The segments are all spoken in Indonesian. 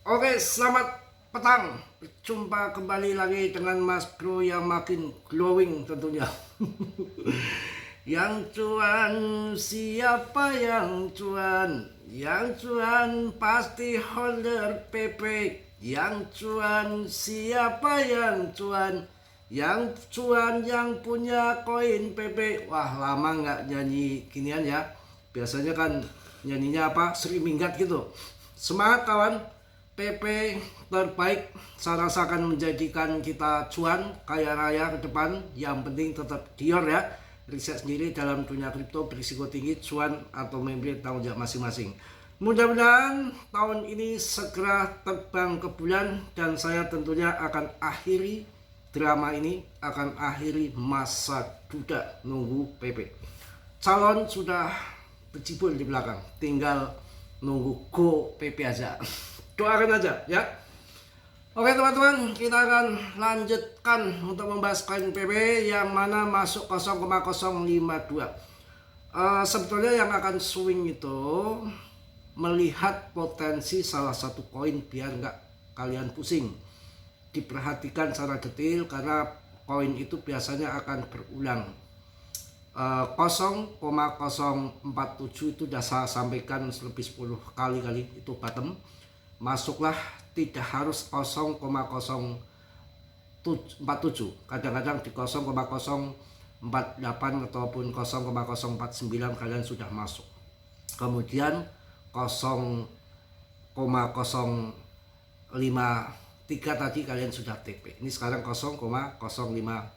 Oke, selamat petang. Jumpa kembali lagi dengan Mas Bro yang makin glowing tentunya. Yang cuan, siapa yang cuan? Yang cuan pasti holder PP. Yang cuan, siapa yang cuan? Yang cuan yang punya koin PP. Wah, lama nggak nyanyi ginian ya. Biasanya kan nyanyinya apa? Sri Minggat gitu. Semangat kawan. PP terbaik, saya rasakan menjadikan kita cuan kaya raya ke depan. Yang penting tetap Dior ya. Riset sendiri dalam dunia kripto berisiko tinggi, cuan atau membeli tanggung jawab masing-masing. Mudah-mudahan tahun ini segera terbang ke bulan dan saya tentunya akan akhiri drama ini, akan akhiri masa duda nunggu PP. Calon sudah berjibun di belakang, tinggal nunggu go PP aja. Doakan aja ya. Oke teman-teman, kita akan lanjutkan untuk membahas koin PP yang mana masuk 0,052. Sebetulnya yang akan swing itu melihat potensi salah satu koin biar nggak kalian pusing. Diperhatikan secara detail karena koin itu biasanya akan berulang. 0,047 itu sudah saya sampaikan lebih 10 kali itu bottom. Masuklah, tidak harus 0,047, kadang-kadang di 0,048 ataupun 0,049 kalian sudah masuk. Kemudian 0,053 tadi kalian sudah TP. Ini sekarang 0,052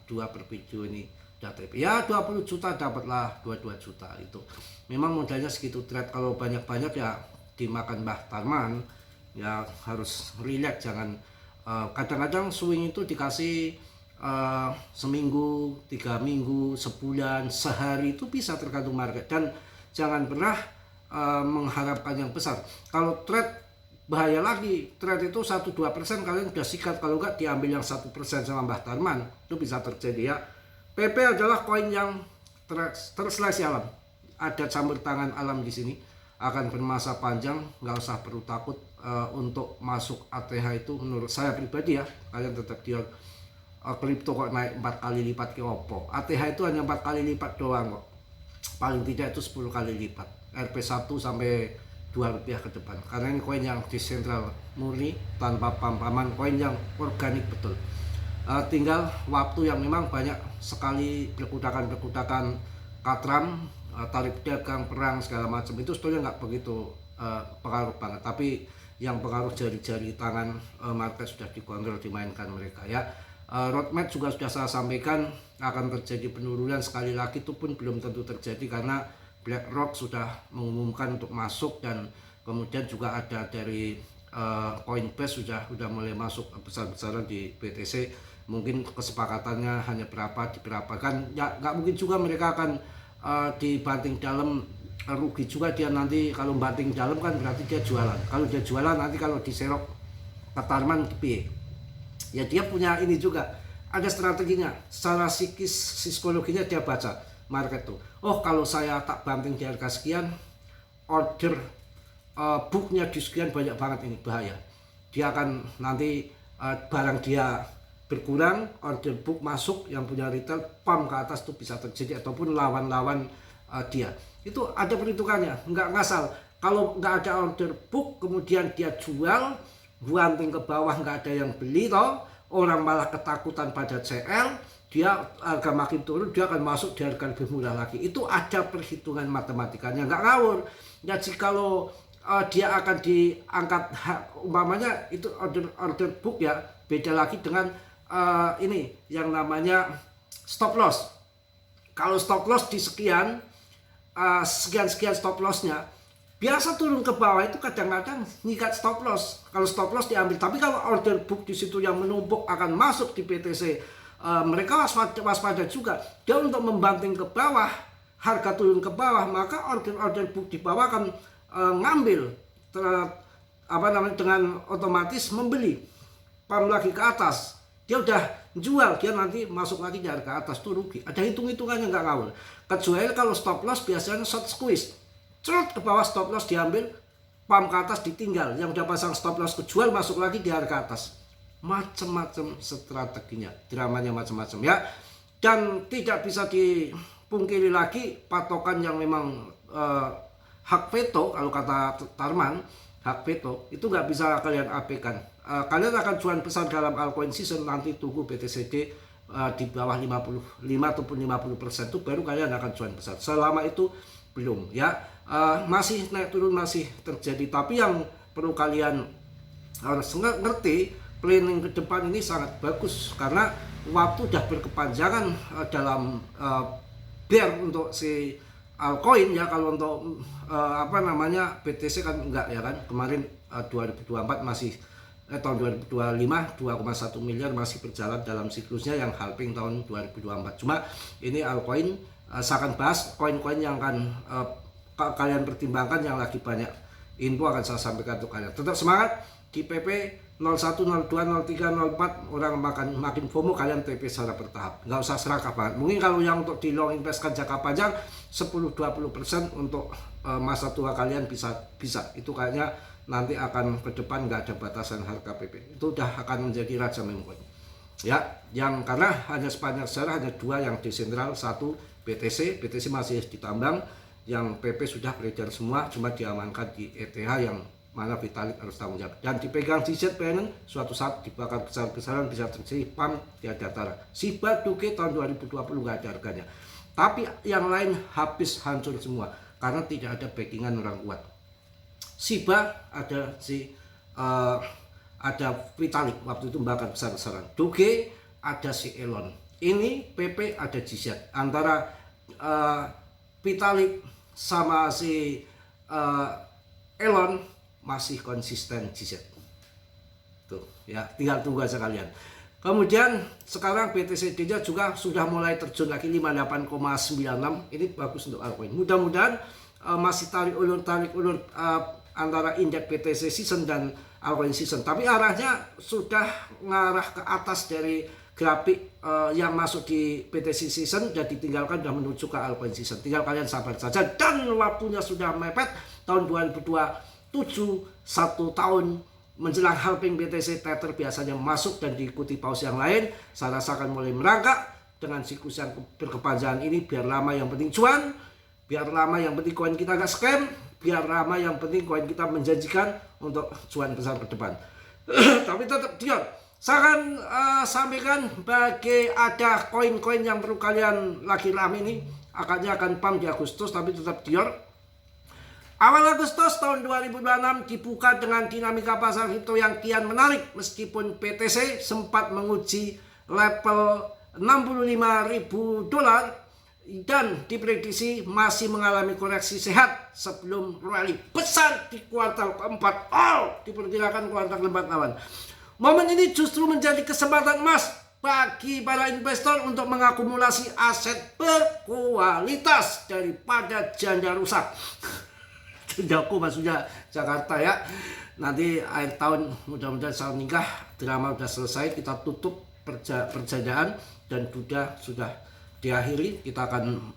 per video ini sudah TP. Ya 20 juta dapatlah 22 juta itu. Memang modalnya segitu trade, kalau banyak-banyak ya dimakan Mbah Tarman. Ya harus relax, jangan kadang-kadang swing itu dikasih seminggu, 3 minggu, sebulan, sehari, itu bisa tergantung market. Dan jangan pernah mengharapkan yang besar. Kalau trade bahaya lagi, trade itu 1-2% kalian udah sikat, kalau enggak diambil yang 1% sama Mbah Tarman, itu bisa terjadi ya. PP adalah koin yang terseleksi alam, ada campur tangan alam di sini, akan bermasa panjang, nggak usah perlu takut. Untuk masuk ATH itu menurut saya pribadi ya, kalian tetap Dior. Kripto kok naik 4 kali lipat ke opo, ATH itu hanya 4 kali lipat doang kok, paling tidak itu 10 kali lipat, Rp1 sampai 2 rupiah ke depan, karena ini koin yang desentral murni, tanpa pam-paman, koin yang organik betul. Tinggal waktu yang memang banyak sekali perkudakan katram, tarif dagang, perang segala macam, itu sebetulnya nggak begitu pengaruh banget, tapi yang pengaruh jari-jari tangan market sudah dikontrol, dimainkan mereka ya. Roadmap juga sudah saya sampaikan akan terjadi penurunan, sekali lagi itu pun belum tentu terjadi karena BlackRock sudah mengumumkan untuk masuk, dan kemudian juga ada dari Coinbase sudah mulai masuk besar-besaran di BTC. Mungkin kesepakatannya hanya diberapa kan ya, nggak mungkin juga mereka akan dibanting dalam, rugi juga dia nanti kalau banting dalam, kan berarti dia jualan. Kalau dia jualan nanti kalau diserok ke Tarman gede. Ya dia punya ini juga, ada strateginya, secara psikologinya dia baca market tuh. Oh kalau saya tak banting di harga sekian, order booknya di sekian banyak banget, ini bahaya. Dia akan nanti barang dia berkurang, order book masuk, yang punya retail pump ke atas tuh bisa terjadi, ataupun lawan-lawan dia. Itu ada perhitungannya, nggak ngasal. Kalau nggak ada order book kemudian dia jual, banting ke bawah, nggak ada yang beli toh, orang malah ketakutan pada CL, dia harga makin turun, dia akan masuk di harga lebih murah lagi. Itu ada perhitungan matematikanya, nggak ngawur. Jadi kalau dia akan diangkat, umpamanya itu order book ya, beda lagi dengan ini yang namanya stop loss. Kalau stop loss di sekian stop lossnya, biasa turun ke bawah itu kadang-kadang ngikat stop loss. Kalau stop loss diambil, tapi kalau order book di situ yang menumpuk akan masuk di BTC, mereka waspada juga. Dia untuk membanting ke bawah, harga turun ke bawah, maka order book di bawah akan ngambil dengan otomatis membeli, pam lagi ke atas. Dia udah jual, dia nanti masuk lagi di harga atas, tuh rugi. Ada hitung-hitungannya, nggak ngawur. Kecuali kalau stop loss biasanya short squeeze, cerut ke bawah, stop loss diambil, pump ke atas ditinggal, yang udah pasang stop loss kejual masuk lagi di harga atas. Macam-macam strateginya, dramanya macam-macam ya. Dan tidak bisa dipungkiri lagi patokan yang memang hak veto, kalau kata Tarman, hak veto itu nggak bisa kalian abaikan. Kalian akan cuan besar dalam altcoin season, nanti tunggu BTCD di bawah 55 ataupun 50% itu baru kalian akan cuan besar. Selama itu belum ya. Masih naik turun masih terjadi, tapi yang perlu kalian harus ngerti, planning ke depan ini sangat bagus karena waktu udah berkepanjangan dalam bear untuk si altcoin ya. Kalau untuk BTC kan enggak ya kan, kemarin 2024 masih tahun 2025 2,1 miliar masih berjalan dalam siklusnya yang halving tahun 2024. Cuma ini altcoin, saya akan bahas koin-koin yang akan kalian pertimbangkan, yang lagi banyak info akan saya sampaikan untuk kalian. Tetap semangat di PP 01, 02, 03, 04 orang makin FOMO, kalian TP secara bertahap, nggak usah serakah banget. Mungkin kalau yang untuk di long invest kan jangka panjang 10-20% untuk masa tua kalian bisa itu kayaknya nanti akan ke depan nggak ada batasan harga PP, itu udah akan menjadi raja meme coin ya. Yang karena hanya sepanjang sejarah hanya dua yang desentral, satu BTC masih ditambang, yang PP sudah beredar semua, cuma diamankan di ETH yang mana Vitalik harus tanggung jawab dan dipegang di ZPN. Suatu saat dibakar besar-besaran bisa terjadi pam tiada tara. Shiba Doge tahun 2020 nggak ada harganya, tapi yang lain habis hancur semua karena tidak ada backingan orang kuat. Shiba ada ada Vitalik waktu itu bakar besar-besaran. Doge ada si Elon. Ini PP ada GZ. Antara Vitalik sama si Elon masih konsisten GZ. Tuh ya, tinggal tunggu aja kalian. Kemudian sekarang BTCD-nya juga sudah mulai terjun lagi 58,96. Ini bagus untuk altcoin. Mudah-mudahan masih tarik ulur antara indeks BTC season dan altcoin season, tapi arahnya sudah ngarah ke atas dari grafik yang masuk di BTC season dan ditinggalkan dan menuju ke altcoin season. Tinggal kalian sabar saja dan waktunya sudah mepet. Tahun 2027, 1 tahun menjelang halving BTC, Tether biasanya masuk dan diikuti paus yang lain. Saya rasakan mulai merangkak dengan siklus yang berkepanjangan ini. Biar lama yang penting cuan, biar lama yang penting koin kita gak scam, biar lama yang penting koin kita menjanjikan untuk cuan besar ke depan. Tapi tetap diam. Saya akan sampaikan bagi ada koin-koin yang perlu kalian lagi rame ini. Akannya akan pump di Agustus, tapi tetap dior. Awal Agustus tahun 2026 dibuka dengan dinamika pasar kripto yang kian menarik, meskipun BTC sempat menguji level $65.000 dan diprediksi masih mengalami koreksi sehat sebelum rally besar di kuartal keempat. Diperkirakan kuartal keempat lawan. Momen ini justru menjadi kesempatan emas bagi para investor untuk mengakumulasi aset berkualitas daripada janda rusak. Jandaku maksudnya Jakarta ya. Nanti akhir tahun mudah-mudahan saya nikah, drama sudah selesai, kita tutup perjalanan dan sudah diakhiri. Kita akan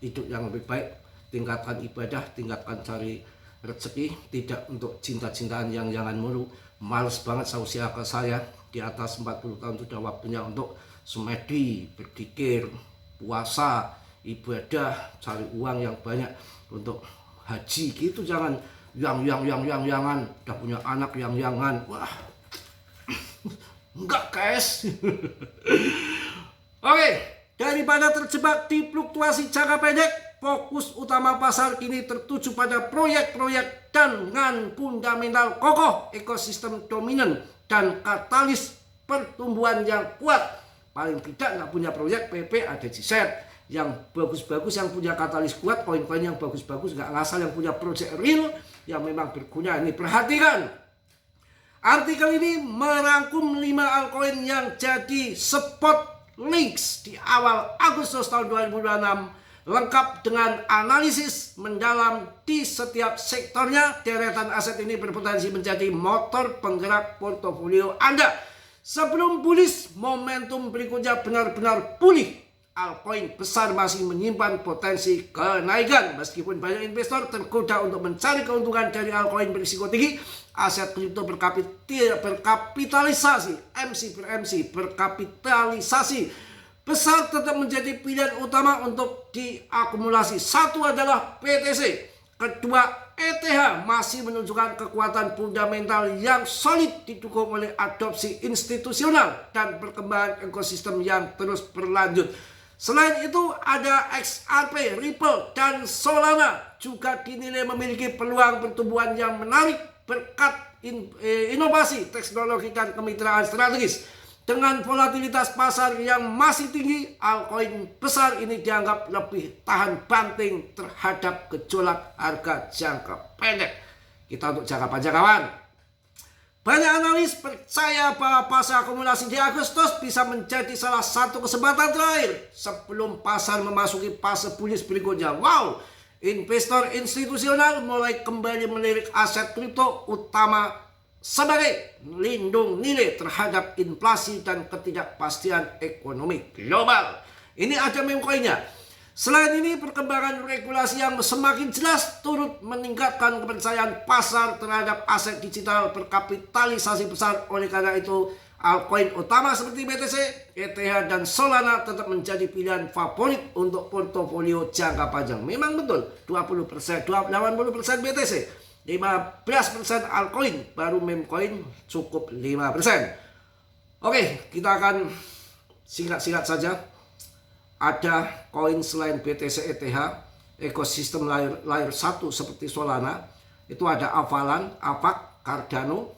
hidup yang lebih baik, tingkatkan ibadah, tingkatkan cari rezeki, tidak untuk cinta-cintaan yang jangan mulu. Males banget usia ke saya di atas 40 tahun sudah waktunya untuk semedi, berpikir, puasa, ibadah, cari uang yang banyak untuk haji gitu. Jangan jangan udah punya anak jangan. Wah. Enggak, guys. Oke, daripada terjebak di fluktuasi jangka pendek, fokus utama pasar kini tertuju pada proyek-proyek dengan fundamental kokoh, ekosistem dominan, dan katalis pertumbuhan yang kuat. Paling tidak nggak punya proyek, PP ada GZ yang bagus-bagus, yang punya katalis kuat, koin-koin yang bagus-bagus, nggak ngasal, yang punya proyek real yang memang berguna. Ini perhatikan. Artikel ini merangkum 5 altcoin yang jadi spot links di awal Agustus tahun 2026. Lengkap dengan analisis mendalam di setiap sektornya. Deretan aset ini berpotensi menjadi motor penggerak portofolio Anda. Sebelum bullish, momentum berikutnya benar-benar pulih. altcoin besar masih menyimpan potensi kenaikan. Meskipun banyak investor tergoda untuk mencari keuntungan dari altcoin berisiko tinggi, aset kripto berkapitalisasi berkapitalisasi besar tetap menjadi pilihan utama untuk diakumulasi. Satu adalah BTC, kedua ETH masih menunjukkan kekuatan fundamental yang solid didukung oleh adopsi institusional dan perkembangan ekosistem yang terus berlanjut. Selain itu ada XRP, Ripple, dan Solana juga dinilai memiliki peluang pertumbuhan yang menarik berkat inovasi teknologi dan kemitraan strategis. Dengan volatilitas pasar yang masih tinggi, altcoin besar ini dianggap lebih tahan banting terhadap gejolak harga jangka pendek. Kita untuk jangka panjang, kawan. Banyak analis percaya bahwa fase akumulasi di Agustus bisa menjadi salah satu kesempatan terakhir sebelum pasar memasuki fase bullish berikutnya. Wow, investor institusional mulai kembali melirik aset kripto utama sebagai lindung nilai terhadap inflasi dan ketidakpastian ekonomi global. Ini ada meme coinnya. Selain ini, perkembangan regulasi yang semakin jelas turut meningkatkan kepercayaan pasar terhadap aset digital berkapitalisasi besar. Oleh karena itu, altcoin utama seperti BTC, ETH, dan Solana tetap menjadi pilihan favorit untuk portofolio jangka panjang. Memang betul, 20%, 80% BTC, 15% altcoin, baru meme coin cukup 5%. Oke, kita akan singkat-singkat saja. Ada koin selain BTC, ETH, ekosistem layer 1 seperti Solana. Itu ada Avalan, Avax, Cardano.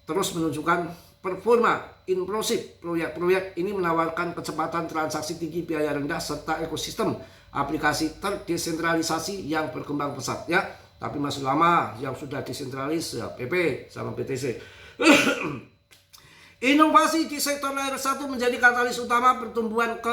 Terus menunjukkan performa improsif. Proyek-proyek ini menawarkan kecepatan transaksi tinggi, biaya rendah, serta ekosistem aplikasi terdesentralisasi yang berkembang pesat. Ya, tapi masih lama yang sudah desentralis ya, PP sama BTC. Inovasi di sektor layer 1 menjadi katalis utama pertumbuhan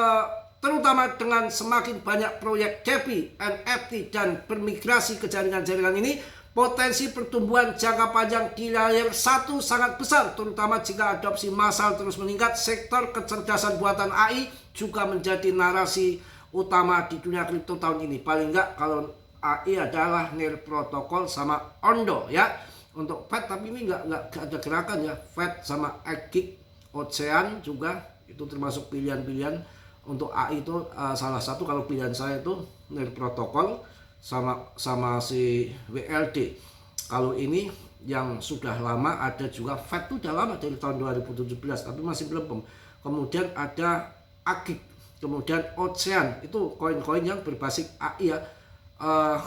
terutama dengan semakin banyak proyek DeFi, NFT, dan bermigrasi ke jaringan-jaringan ini. Potensi pertumbuhan jangka panjang di layer 1 sangat besar, terutama jika adopsi massal terus meningkat. Sektor kecerdasan buatan AI juga menjadi narasi utama di dunia kripto tahun ini. Paling enggak kalau AI adalah Near Protocol sama Ondo ya. Untuk FED, tapi ini nggak ada gerakan ya. FED sama Agik, Ocean juga itu termasuk pilihan-pilihan. Untuk AI itu salah satu, kalau pilihan saya itu Near Protocol sama si WLD. Kalau ini yang sudah lama ada juga FED itu udah lama dari tahun 2017 tapi masih belum. Kemudian ada Agik, kemudian Ocean, itu koin-koin yang berbasis AI ya.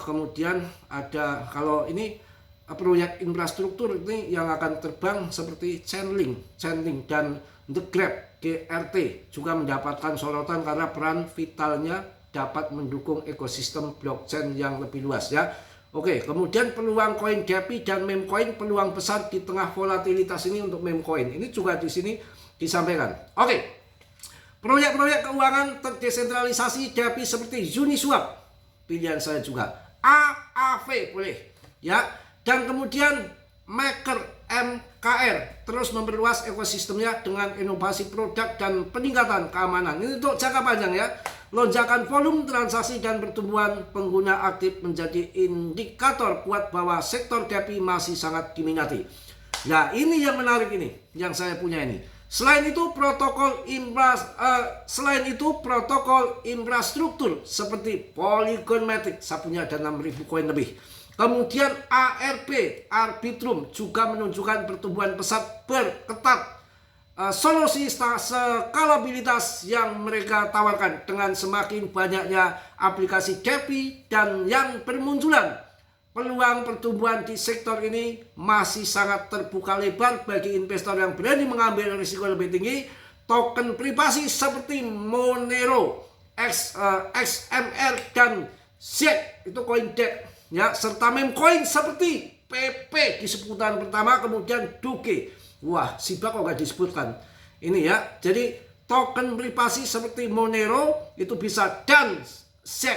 Kemudian ada kalau ini proyek infrastruktur ini yang akan terbang seperti Chainlink dan The Grab GRT juga mendapatkan sorotan karena peran vitalnya dapat mendukung ekosistem blockchain yang lebih luas ya. Oke, kemudian peluang koin DeFi dan meme coin, peluang besar di tengah volatilitas ini untuk meme coin. Ini juga di sini disampaikan. Oke. Proyek-proyek keuangan terdesentralisasi DeFi seperti Uniswap, pilihan saya juga. AAV boleh ya. Dan kemudian Maker MKR terus memperluas ekosistemnya dengan inovasi produk dan peningkatan keamanan. Ini untuk jangka panjang ya. Lonjakan volume transaksi dan pertumbuhan pengguna aktif menjadi indikator kuat bahwa sektor DeFi masih sangat diminati. Nah, ini yang menarik ini, yang saya punya ini. Selain itu protokol infrastruktur seperti Polygon Matic, saya punya ada 6.000 koin lebih. Kemudian ARB, Arbitrum juga menunjukkan pertumbuhan pesat berketat. Solusi skalabilitas yang mereka tawarkan dengan semakin banyaknya aplikasi DeFi dan yang bermunculan. Peluang pertumbuhan di sektor ini masih sangat terbuka lebar bagi investor yang berani mengambil risiko lebih tinggi. Token privasi seperti Monero, XMR, dan Z, itu koin DEX. Ya, serta meme coin seperti PP di seputaran pertama, kemudian Doge. Wah, Shiba kok nggak disebutkan. Ini ya, jadi token privasi seperti Monero itu bisa, dan Z.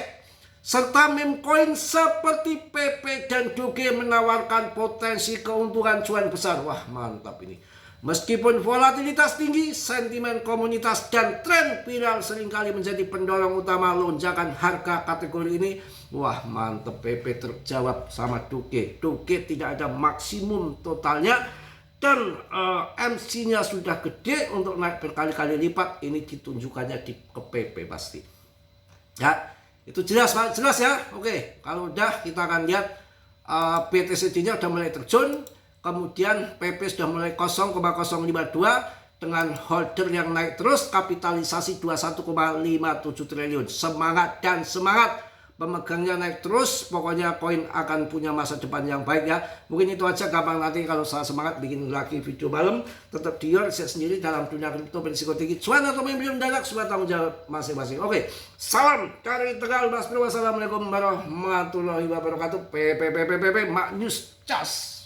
Serta meme coin seperti PP dan Doge menawarkan potensi keuntungan cuan besar. Wah, mantap ini. Meskipun volatilitas tinggi, sentimen komunitas dan tren viral seringkali menjadi pendorong utama lonjakan harga kategori ini. Wah, mantep, PP terjawab sama Duke. Duke tidak ada maksimum totalnya dan MC-nya sudah gede untuk naik berkali-kali lipat. Ini ditunjukkannya ke PP pasti. Ya, itu jelas Pak, jelas ya. Oke, kalau udah kita akan lihat BTCD-nya udah mulai terjun. Kemudian PP sudah mulai 0,052 dengan holder yang naik terus, kapitalisasi 21,57 triliun. Semangat dan semangat, pemegangnya naik terus, pokoknya koin akan punya masa depan yang baik ya. Mungkin itu aja, gampang nanti kalau saya semangat bikin lagi video malam. Tetap di set sendiri dalam dunia kripto berisiko tinggi. Cuan atau belum mendadak, semua tanggung jawab masing-masing. Oke, salam dari Tegal Mas Bro. Wassalamualaikum warahmatullahi wabarakatuh. PPPPP Mak News Cas.